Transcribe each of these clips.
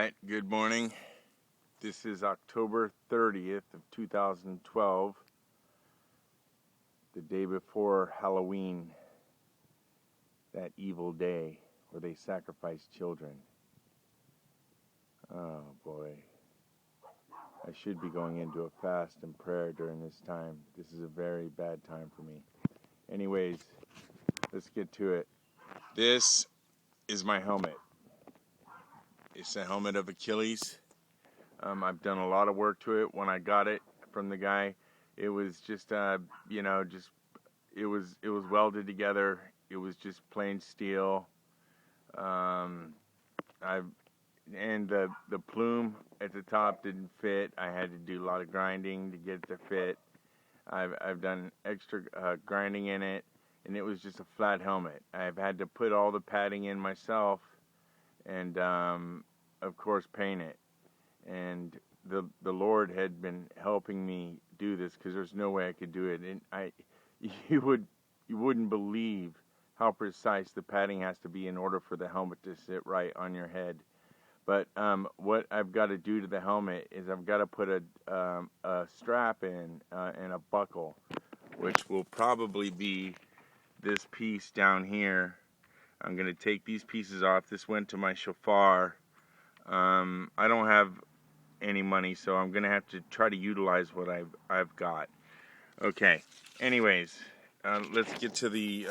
Alright, good morning. This is October 30th of 2012, the day before Halloween, that evil day where they sacrifice children. Oh boy. I should be going into a fast and prayer during this time. This is a very bad time for me. Anyways, let's get to it. This is my helmet. It's the helmet of Achilles. I've done a lot of work to it. When I got it from the guy, it was just, it was welded together. It was just plain steel. And the plume at the top didn't fit. I had to do a lot of grinding to get it to fit. I've done extra grinding in it, and it was just a flat helmet. I've had to put all the padding in myself, and of course paint it. And the Lord had been helping me do this because there's no way I could do it. And you wouldn't believe how precise the padding has to be in order for the helmet to sit right on your head. But what I've got to do to the helmet is I've got to put a strap in and a buckle, which will probably be this piece down here. I'm going to take these pieces off. This went to my shofar. I don't have any money, so I'm gonna have to try to utilize what I've got. Okay. Anyways, let's get to the.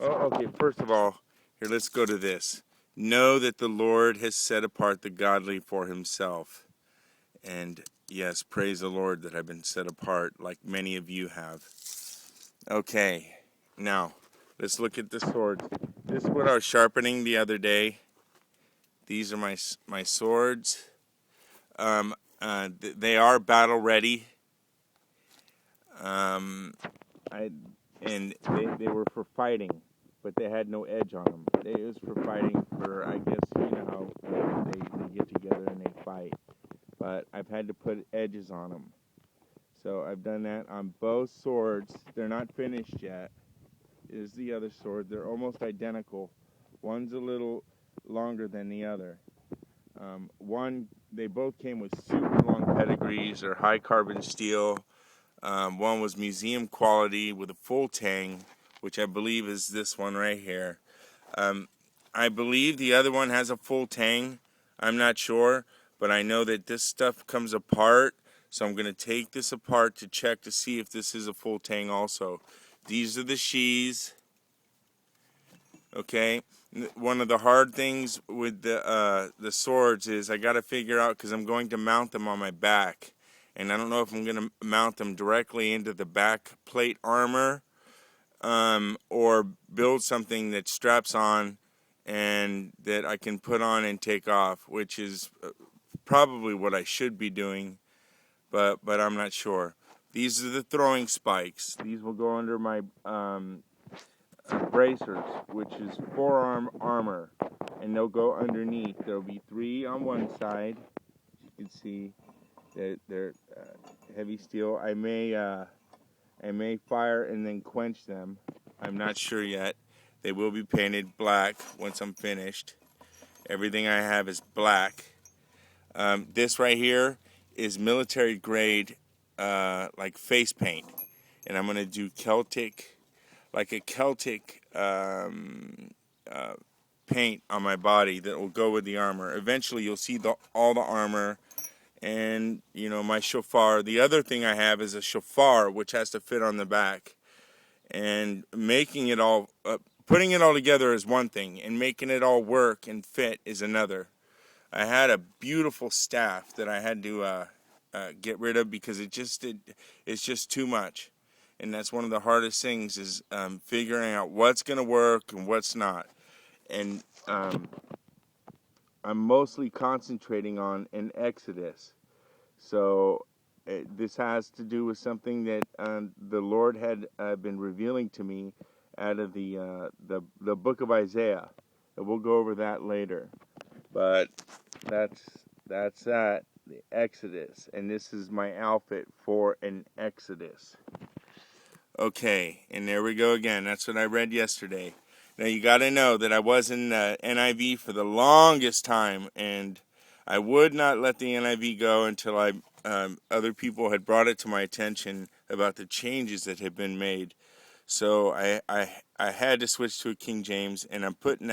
Okay. First of all, here, let's go to this. Know that the Lord has set apart the godly for Himself, and yes, praise the Lord that I've been set apart, like many of you have. Okay. Now, let's look at the swords. This is what I was sharpening the other day. These are my swords. They are battle ready. And they were for fighting, but they had no edge on them. It was for fighting. For, I guess, you know how they get together and they fight. But I've had to put edges on them. So I've done that on both swords. They're not finished yet. Is the other sword. They're almost identical. One's a little longer than the other. They both came with super long pedigrees or high carbon steel. One was museum quality with a full tang, which I believe is this one right here. I believe the other one has a full tang. I'm not sure, but I know that this stuff comes apart, so I'm going to take this apart to check to see if this is a full tang also. These are the sheaths. Okay. One of the hard things with the swords is I got to figure out, because I'm going to mount them on my back, and I don't know if I'm going to mount them directly into the back plate armor, or build something that straps on and that I can put on and take off, which is probably what I should be doing, but I'm not sure. These are the throwing spikes. These will go under my bracers, which is forearm armor, and they'll go underneath. There'll be 3 on one side. You can see that they're heavy steel. I may fire and then quench them. I'm not sure yet. They will be painted black once I'm finished. Everything I have is black. This right here is military grade, like face paint, and I'm going to do Celtic paint on my body that will go with the armor. Eventually you'll see all the armor and, my shofar. The other thing I have is a shofar, which has to fit on the back. And making it all, putting it all together is one thing, and making it all work and fit is another. I had a beautiful staff that I had to get rid of because it's just too much. And that's one of the hardest things is figuring out what's going to work and what's not. And I'm mostly concentrating on an Exodus. So this has to do with something that the Lord had been revealing to me out of the book of Isaiah. And we'll go over that later. But that's that, the Exodus. And this is my outfit for an Exodus. Okay, and there we go again. That's what I read yesterday. Now you got to know that I was in NIV for the longest time, and I would not let the NIV go until other people had brought it to my attention about the changes that had been made. So I had to switch to a King James, and I'm putting